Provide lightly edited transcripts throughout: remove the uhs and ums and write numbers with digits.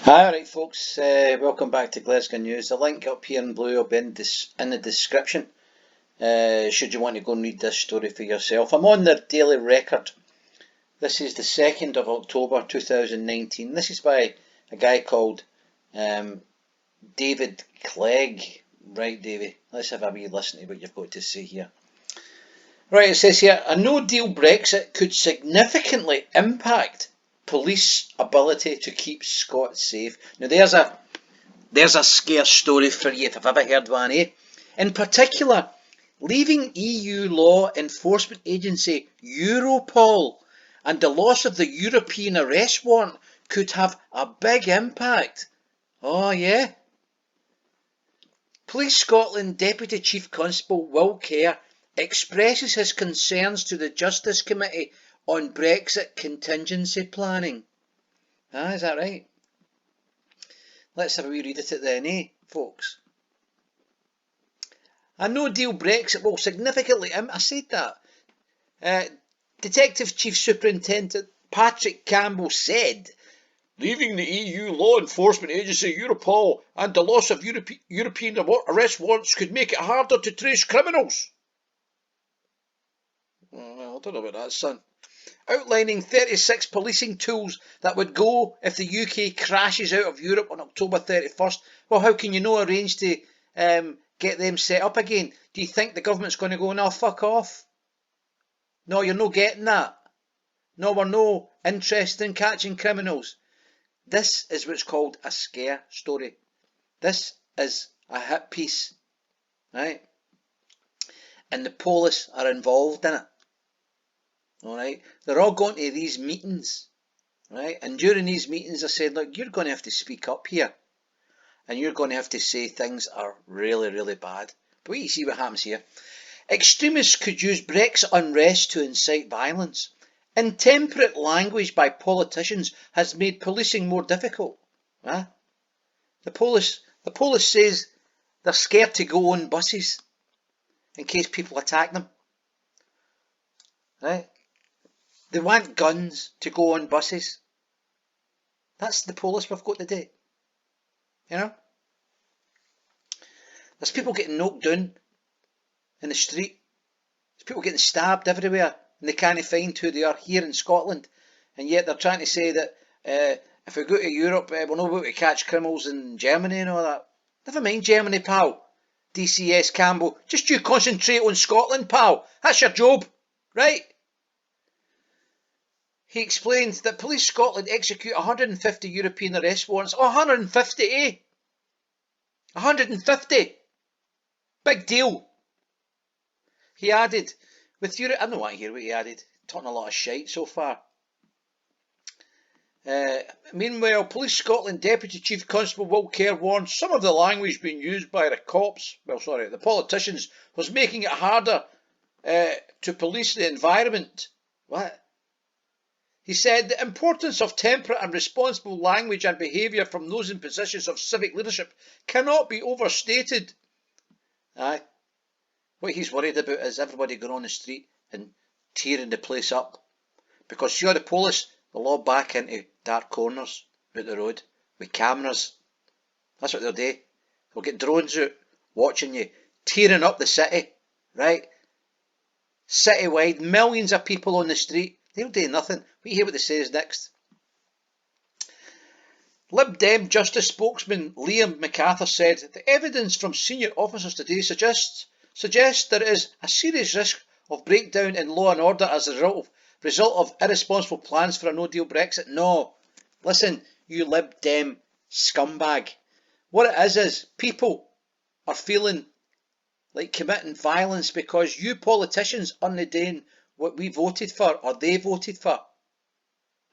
Alright folks, welcome back to Glesga News. The link up here in blue will be in the description, should you want to go and read this story for yourself. I'm on the Daily Record. This is the 2nd of October 2019. This is by a guy called David Clegg. Right, Davey, let's have a wee listen to what you've got to say here. Right, it says here, a no-deal Brexit could significantly impact police ability to keep Scots safe. Now there's a scare story for you if I've ever heard one, eh? In particular, leaving EU law enforcement agency Europol and the loss of the European Arrest Warrant could have a big impact. Oh yeah? Police Scotland Deputy Chief Constable Will Kerr expresses his concerns to the Justice Committee on Brexit contingency planning. Is that right? Let's have a wee read at it then, eh, folks? A no-deal Brexit will significantly... I said that. Detective Chief Superintendent Patrick Campbell said, leaving the EU law enforcement agency Europol and the loss of European arrest warrants could make it harder to trace criminals. Well, I don't know about that, son. Outlining 36 policing tools that would go if the UK crashes out of Europe on October 31st. Well, how can you arrange to get them set up again? Do you think the government's going to go, no, fuck off? No, you're not getting that. No, we're no interested in catching criminals. This is what's called a scare story. This is a hit piece, right? And the police are involved in it. Alright, they're all going to these meetings, right? And during these meetings I said, look, you're going to have to speak up here. And you're going to have to say things are really, really bad. But wait, you see what happens here. Extremists could use Brexit unrest to incite violence. Intemperate language by politicians has made policing more difficult. Huh? The police says they're scared to go on buses in case people attack them. Right? They want guns to go on buses. That's the police we've got today. You know? There's people getting knocked down in the street. There's people getting stabbed everywhere and they can't find who they are here in Scotland. And yet they're trying to say that if we go to Europe, we'll not be able to catch criminals in Germany and all that. Never mind Germany, pal. DCS Campbell. Just you concentrate on Scotland, pal. That's your job. Right? He explained that Police Scotland execute 150 European arrest warrants. Oh, 150, eh? 150. Big deal. He added, with Europe, I don't want to hear what he added. Talking a lot of shite so far. Meanwhile, Police Scotland Deputy Chief Constable Will Kerr warned some of the language being used by the politicians was making it harder to police the environment. What? He said the importance of temperate and responsible language and behaviour from those in positions of civic leadership cannot be overstated. Aye. What he's worried about is everybody going on the street and tearing the place up. Because sure, the police, they'll all back into dark corners out the road with cameras. That's what they'll do. They'll get drones out watching you, tearing up the city, right? Citywide, millions of people on the street. They'll do nothing. We hear what they say next. Lib Dem Justice spokesman Liam MacArthur said the evidence from senior officers today suggests there is a serious risk of breakdown in law and order as a result of irresponsible plans for a no-deal Brexit. No. Listen, you Lib Dem scumbag. What it is people are feeling like committing violence because you politicians aren't doing what we voted for or they voted for.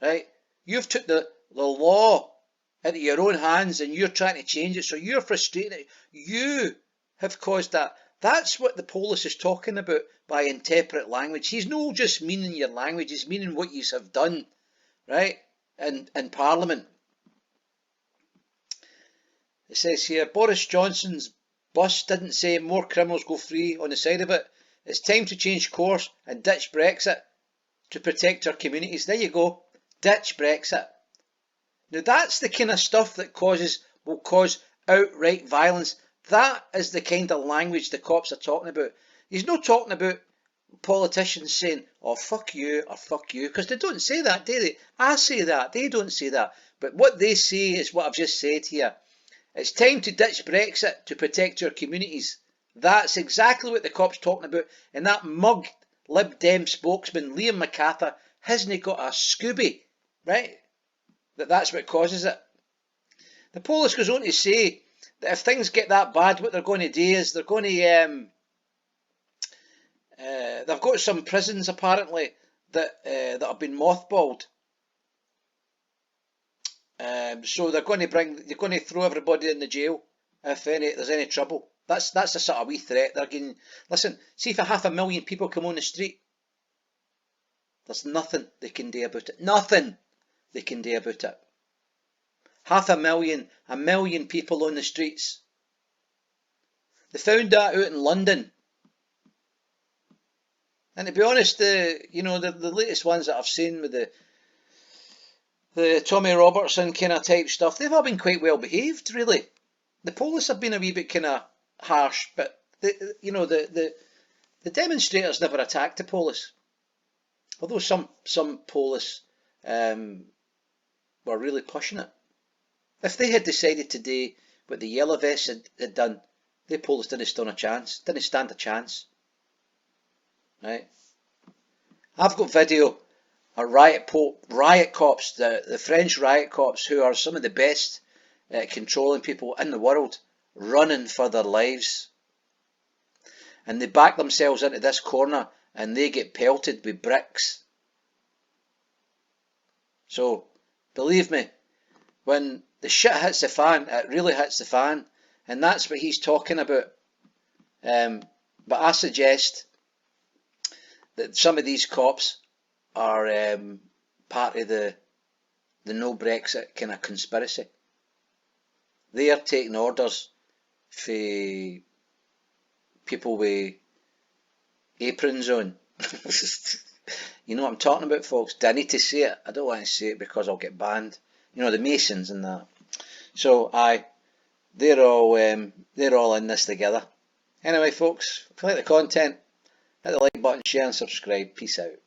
Right? You've took the law into your own hands and you're trying to change it, so you're frustrated. You have caused that. That's what the police is talking about by intemperate language. He's not just meaning your language, he's meaning what you have done, right? In Parliament. It says here, Boris Johnson's bus didn't say more criminals go free on the side of it. It's time to change course and ditch Brexit to protect our communities. There you go. Ditch Brexit. Now that's the kind of stuff that will cause outright violence. That is the kind of language the cops are talking about. He's not talking about politicians saying, "Oh, fuck you," or "fuck you," because they don't say that, do they? I say that, they don't say that. But what they say is what I've just said here. It's time to ditch Brexit to protect your communities. That's exactly what the cop's talking about. And that mug Lib Dem spokesman, Liam MacArthur, hasn't got a Scooby, right? That's what causes it. The police goes on to say that if things get that bad, what they're going to do is they're going to they've got some prisons apparently that have been mothballed. So they're going to throw everybody in the jail if there's any trouble. That's the sort of wee threat they're getting. Listen, see if 500,000 people come on the street, there's nothing they can do about it. Nothing they can do about it. 500,000, 1 million people on the streets. They found that out in London. And to be honest, the latest ones that I've seen with the Tommy Robertson kind of type stuff, they've all been quite well behaved, really. The police have been a wee bit kind of harsh, but the demonstrators never attacked the police. Although some police were really pushing it. If they had decided today what the yellow vests had done, the police didn't stand a chance. Right? I've got video of riot cops, the French riot cops, who are some of the best at controlling people in the world, running for their lives. And they back themselves into this corner and they get pelted with bricks. So, believe me, when the shit hits the fan, it really hits the fan. And that's what he's talking about. But I suggest that some of these cops are part of the no Brexit kind of conspiracy. They are taking orders for people with aprons on. You know what I'm talking about, folks? Do I need to say it? I don't want to say it because I'll get banned. You know, the Masons and that. So, they're all in this together. Anyway, folks, if you like the content, hit the like button, share and subscribe. Peace out.